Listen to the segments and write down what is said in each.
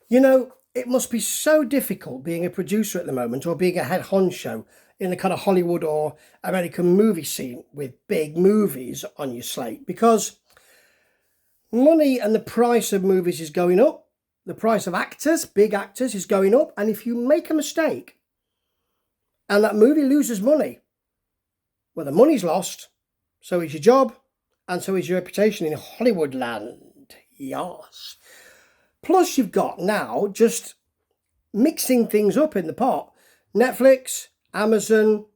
You know, it must be so difficult being a producer at the moment or being a head honcho in the kind of Hollywood or American movie scene with big movies on your slate because money and the price of movies is going up. The price of actors, big actors, is going up. And if you make a mistake and that movie loses money, well, the money's lost, so is your job, and so is your reputation in Hollywood land. Yes. Plus, you've got now just mixing things up in the pot. Netflix, Amazon,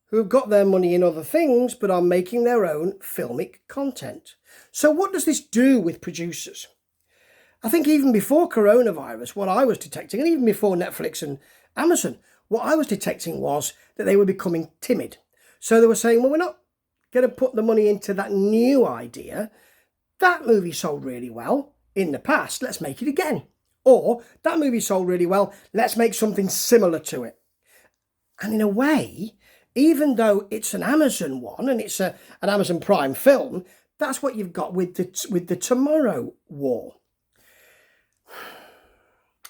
who have got their money in other things, but are making their own filmic content. So what does this do with producers? I think even before coronavirus, what I was detecting, and even before Netflix and Amazon, what I was detecting was that they were becoming timid. So they were saying, well, we're not going to put the money into that new idea. That movie sold really well in the past, let's make it again. Or that movie sold really well, let's make something similar to it. And in a way, even though it's an Amazon one and it's an Amazon Prime film, that's what you've got with the Tomorrow War.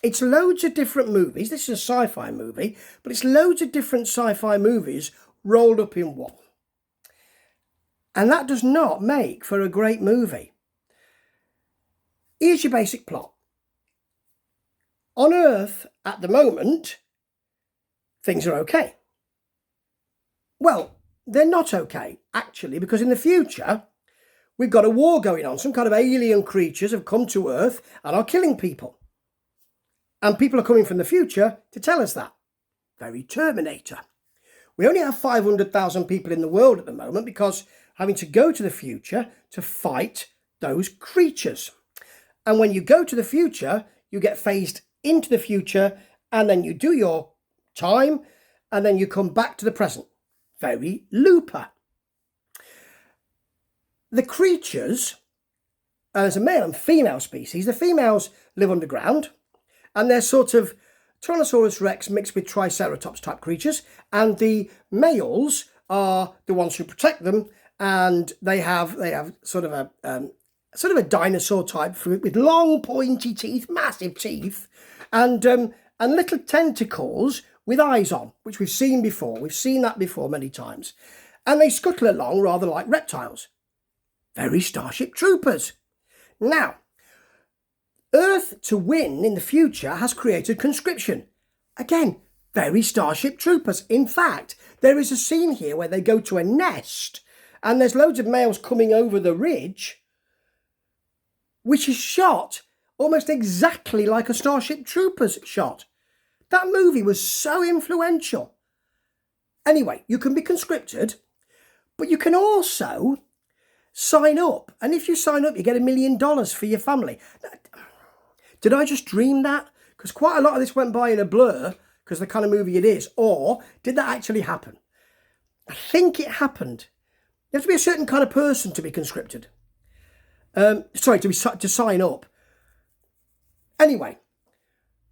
It's loads of different movies. This is a sci-fi movie, but it's loads of different sci-fi movies rolled up in one. And that does not make for a great movie. Here's your basic plot. On Earth, at the moment, things are okay. Well, they're not okay, actually, because in the future, we've got a war going on. Some kind of alien creatures have come to Earth and are killing people. And people are coming from the future to tell us that. Very Terminator. We only have 500,000 people in the world at the moment because having to go to the future to fight those creatures. And when you go to the future, you get phased into the future and then you do your time and then you come back to the present. Very Looper. The creatures, there's a male and female species. The females live underground and they're sort of Tyrannosaurus Rex mixed with Triceratops type creatures, and the males are the ones who protect them, and they have sort of a dinosaur type fruit with long pointy teeth, massive teeth, and little tentacles with eyes on, which we've seen before. We've seen that before many times, and they scuttle along rather like reptiles. Very Starship Troopers. Now, Earth to win in the future has created conscription. Again, very Starship Troopers. In fact, there is a scene here where they go to a nest and there's loads of males coming over the ridge, which is shot almost exactly like a Starship Troopers shot. That movie was so influential. Anyway, you can be conscripted, but you can also sign up. And if you sign up, you get $1 million for your family. Did I just dream that? Because quite a lot of this went by in a blur because the kind of movie it is. Or did that actually happen? I think it happened. You have to be a certain kind of person to be conscripted. To sign up. Anyway,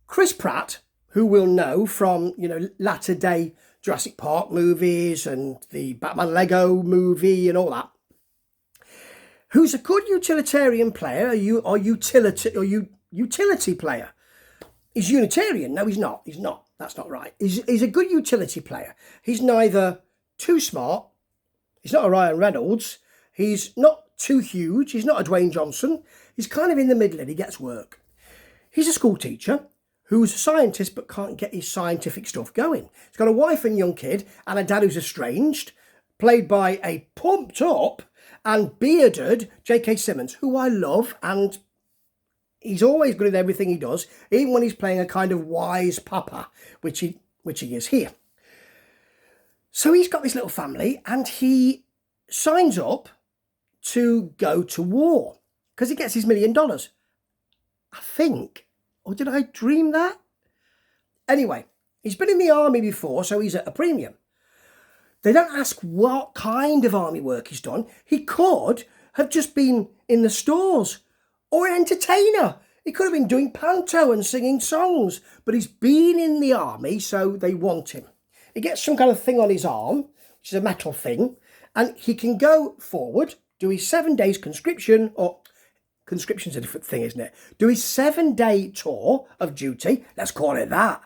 Chris Pratt, who we'll know from, latter day Jurassic Park movies and the Batman Lego movie and all that, who's a good utilitarian player, utility player. He's Unitarian. No, he's not. He's not. That's not right. He's a good utility player. He's neither too smart. He's not a Ryan Reynolds. He's not too huge. He's not a Dwayne Johnson. He's kind of in the middle and he gets work. He's a school teacher who's a scientist but can't get his scientific stuff going. He's got a wife and young kid and a dad who's estranged, played by a pumped up and bearded J.K. Simmons, who I love, and he's always good at everything he does, even when he's playing a kind of wise papa, which he is here. So he's got this little family and he signs up to go to war because he gets his $1 million. I think. Or did I dream that? Anyway, he's been in the army before, so he's at a premium. They don't ask what kind of army work he's done. He could have just been in the stores or an entertainer. He could have been doing panto and singing songs, but he's been in the army, so they want him. He gets some kind of thing on his arm, which is a metal thing, and he can go forward, do his 7 days conscription, or conscription's a different thing, isn't it? Do his 7-day tour of duty, let's call it that,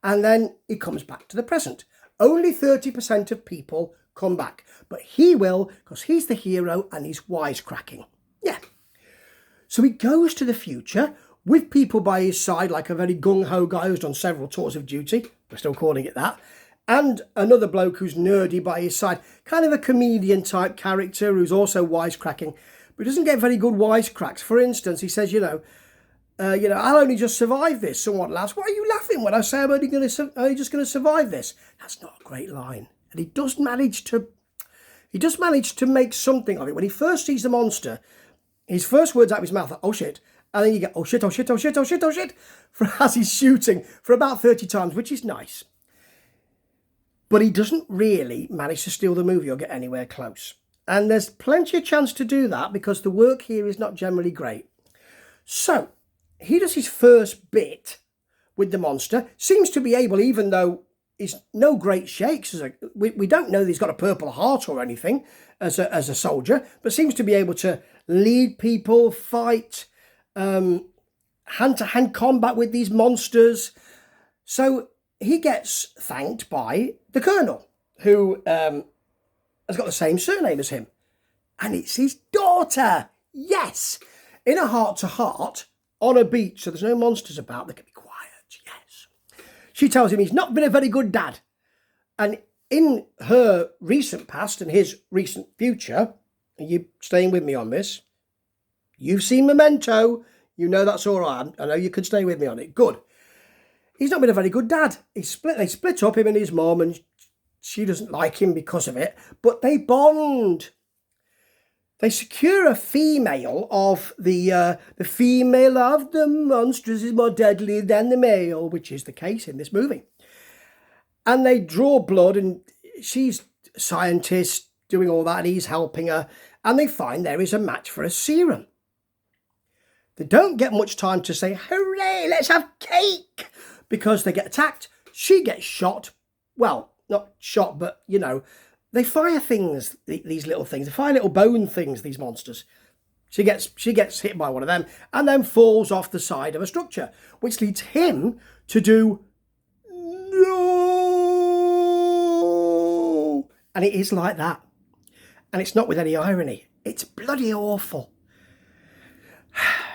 and then he comes back to the present. Only 30% of people come back, but he will, because he's the hero and he's wisecracking. Yeah. So he goes to the future with people by his side, like a very gung-ho guy who's done several tours of duty, we're still calling it that, and another bloke who's nerdy by his side, kind of a comedian type character who's also wisecracking, but he doesn't get very good wisecracks. For instance, he says, I'll only just survive this. Someone laughs, why are you laughing when I say I'm only just going to survive this? That's not a great line. And he does manage to make something of it. When he first sees the monster, his first words out of his mouth are, oh shit. And then you get, oh shit, oh shit, oh shit, oh shit, oh shit, as he's shooting for about 30 times, which is nice. But he doesn't really manage to steal the movie or get anywhere close. And there's plenty of chance to do that because the work here is not generally great. So he does his first bit with the monster, seems to be able, even though he's no great shakes, we don't know that he's got a purple heart or anything as a soldier, but seems to be able to lead people, fight, hand-to-hand combat with these monsters. So he gets thanked by the colonel, who has got the same surname as him. And it's his daughter. Yes. In a heart-to-heart on a beach, so there's no monsters about, they can be quiet. Yes. She tells him he's not been a very good dad. And in her recent past and his recent future, are you staying with me on this? You've seen Memento. You know that's all right. I know you can stay with me on it. Good. He's not been a very good dad. They split up, him and his mum, and she doesn't like him because of it. But they bond. They secure a female of the female of the monsters is more deadly than the male, which is the case in this movie. And they draw blood, and she's a scientist doing all that, and he's helping her. And they find there is a match for a serum. They don't get much time to say, hooray, let's have cake, because they get attacked. She gets shot. Well, not shot, but, they fire things, these little things. They fire little bone things, these monsters. She gets hit by one of them and then falls off the side of a structure, which leads him to do no. And it is like that. And it's not with any irony. It's bloody awful.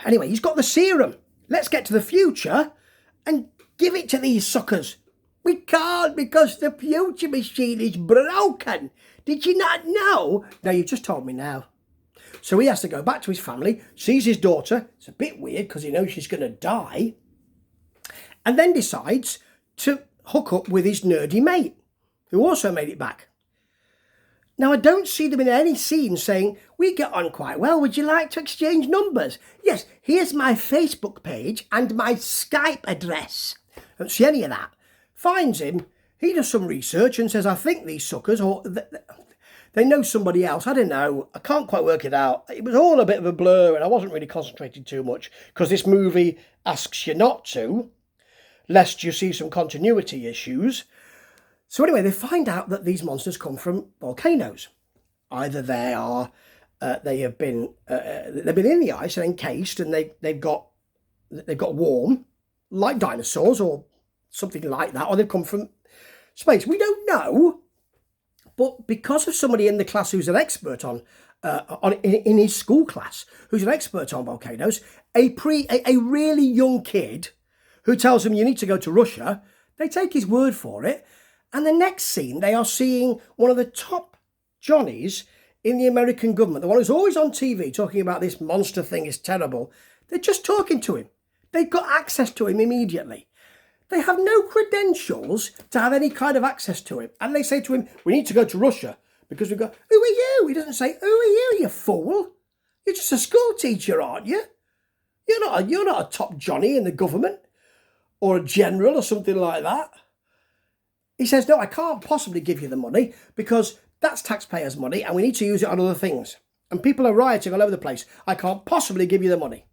Anyway, he's got the serum. Let's get to the future and give it to these suckers. We can't because the future machine is broken. Did you not know? No, you've just told me now. So he has to go back to his family, sees his daughter. It's a bit weird because he knows she's going to die. And then decides to hook up with his nerdy mate, who also made it back. Now, I don't see them in any scene saying, we get on quite well, would you like to exchange numbers? Yes, here's my Facebook page and my Skype address. I don't see any of that. Finds him, he does some research and says, I think these suckers, or they know somebody else, I don't know, I can't quite work it out. It was all a bit of a blur and I wasn't really concentrating too much because this movie asks you not to, lest you see some continuity issues. So anyway, they find out that these monsters come from volcanoes. Either they've been in the ice and encased, and they've got warm, like dinosaurs or something like that, or they've come from space. We don't know, but because of somebody in the class who's an expert in his school class, who's an expert on volcanoes, a really young kid who tells them you need to go to Russia, they take his word for it. And the next scene, they are seeing one of the top Johnnies in the American government, the one who's always on TV talking about this monster thing is terrible. They're just talking to him. They've got access to him immediately. They have no credentials to have any kind of access to him. And they say to him, we need to go to Russia because we've got, who are you? He doesn't say, who are you, you fool? You're just a school teacher, aren't you? You're not a top Johnny in the government or a general or something like that. He says, no, I can't possibly give you the money because that's taxpayers' money and we need to use it on other things. And people are rioting all over the place. I can't possibly give you the money.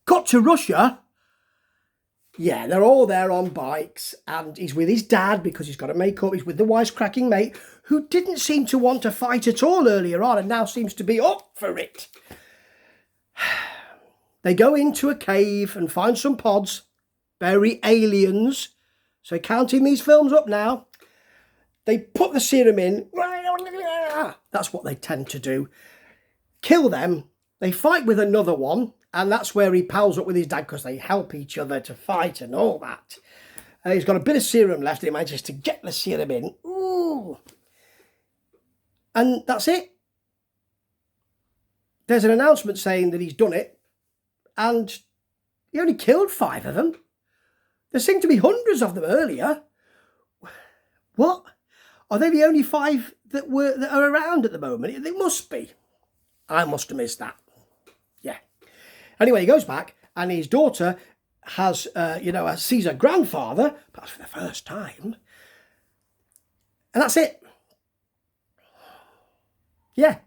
Cut to Russia. Yeah, they're all there on bikes, and he's with his dad because he's got to make up. He's with the wisecracking mate who didn't seem to want to fight at all earlier on and now seems to be up for it. They go into a cave and find some pods, bury aliens. So counting these films up now, they put the serum in. That's what they tend to do. Kill them. They fight with another one. And that's where he pals up with his dad because they help each other to fight and all that. He's got a bit of serum left. He manages to get the serum in. Ooh. And that's it. There's an announcement saying that he's done it. And he only killed 5 of them. There seemed to be hundreds of them earlier. What? Are they the only 5 that are around at the moment? They must be. I must have missed that. Yeah. Anyway, he goes back and his daughter has, sees her grandfather, perhaps for the first time. And that's it. Yeah.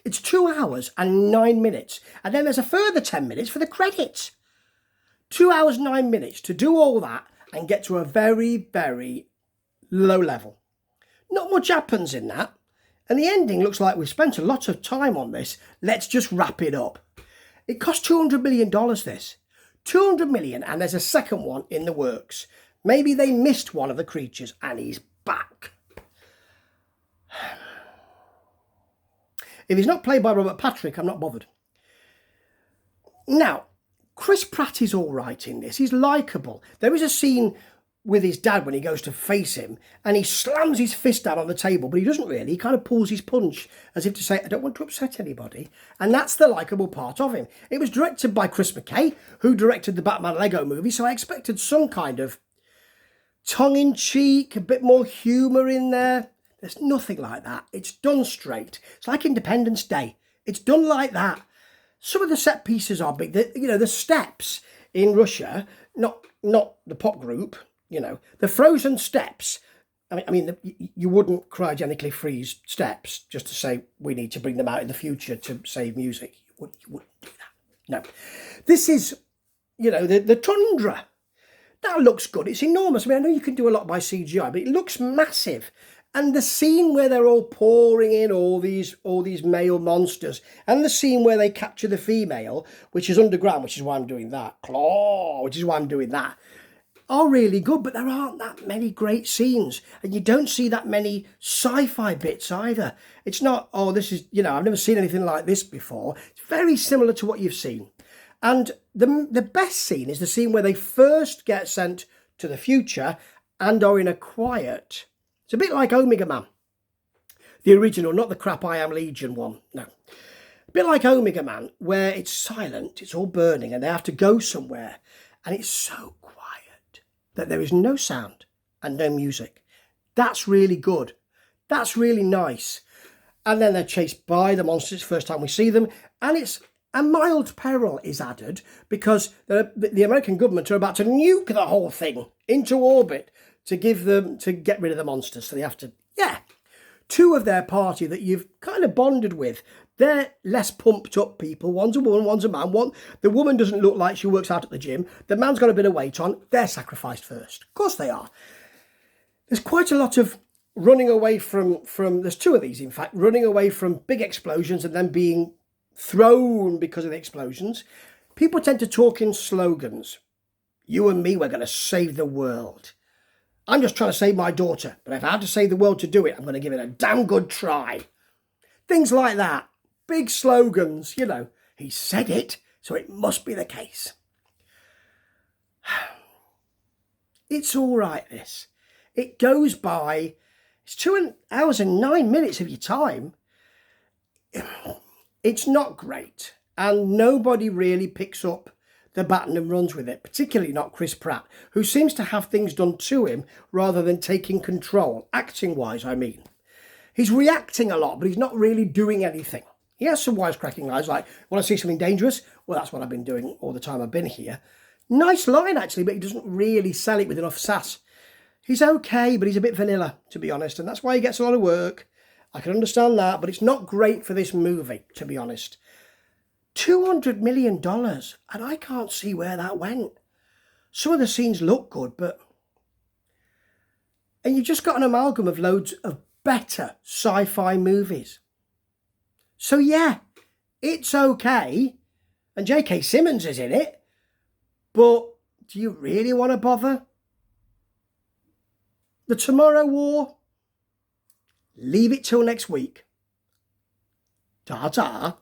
It's 2 hours and 9 minutes. And then there's a further 10 minutes for the credits. 2 hours, 9 minutes to do all that and get to a very, very low level. Not much happens in that. And the ending looks like we've spent a lot of time on this. Let's just wrap it up. It cost $200 million, this. $200 million, and there's a second one in the works. Maybe they missed one of the creatures and he's back. If he's not played by Robert Patrick, I'm not bothered. Now, Chris Pratt is all right in this. He's likeable. There is a scene with his dad when he goes to face him and he slams his fist down on the table, but he doesn't really. He kind of pulls his punch as if to say, I don't want to upset anybody. And that's the likeable part of him. It was directed by Chris McKay, who directed the Batman Lego movie, so I expected some kind of tongue-in-cheek, a bit more humour in there. There's nothing like that. It's done straight. It's like Independence Day. It's done like that. Some of the set pieces are big. The steps in Russia, not the pop group, the frozen steps. I mean, you wouldn't cryogenically freeze steps just to say we need to bring them out in the future to save music. You wouldn't do that. No. This is, the tundra. That looks good. It's enormous. I mean, I know you can do a lot by CGI, but it looks massive. And the scene where they're all pouring in all these male monsters, and the scene where they capture the female, which is underground, which is why I'm doing that, claw, which is why I'm doing that, are really good, but there aren't that many great scenes. And you don't see that many sci-fi bits either. It's not, this is, I've never seen anything like this before. It's very similar to what you've seen. And the best scene is the scene where they first get sent to the future and are in a quiet. It's a bit like Omega Man, the original, not the crap I Am Legion one, no. A bit like Omega Man, where it's silent, it's all burning, and they have to go somewhere, and it's so quiet that there is no sound and no music. That's really good. That's really nice. And then they're chased by the monsters first time we see them, and it's a mild peril is added because the American government are about to nuke the whole thing into orbit to get rid of the monsters. So they have to, 2 of their party that you've kind of bonded with, they're less pumped up people. One's a woman, one's a man. The woman doesn't look like she works out at the gym. The man's got a bit of weight on. They're sacrificed first. Of course they are. There's quite a lot of running away from there's 2 of these, in fact, running away from big explosions and then being thrown because of the explosions. People tend to talk in slogans. You and me, we're going to save the world. I'm just trying to save my daughter, but if I have to save the world to do it, I'm going to give it a damn good try. Things like that. Big slogans, He said it, so it must be the case. It's all right, this. It goes by. It's 2 hours and 9 minutes of your time. It's not great, and nobody really picks up the baton and runs with it, particularly not Chris Pratt, who seems to have things done to him rather than taking control, acting-wise, I mean. He's reacting a lot, but he's not really doing anything. He has some wisecracking lines like, want to see something dangerous? Well, that's what I've been doing all the time I've been here. Nice line, actually, but he doesn't really sell it with enough sass. He's okay, but he's a bit vanilla, to be honest, and that's why he gets a lot of work. I can understand that, but it's not great for this movie, to be honest. $200 million, and I can't see where that went. some of the scenes look good, but... And you've just got an amalgam of loads of better sci-fi movies. So yeah, it's okay. And J.K. Simmons is in it. But do you really want to bother? The Tomorrow War? Leave it till next week. Ta-ta.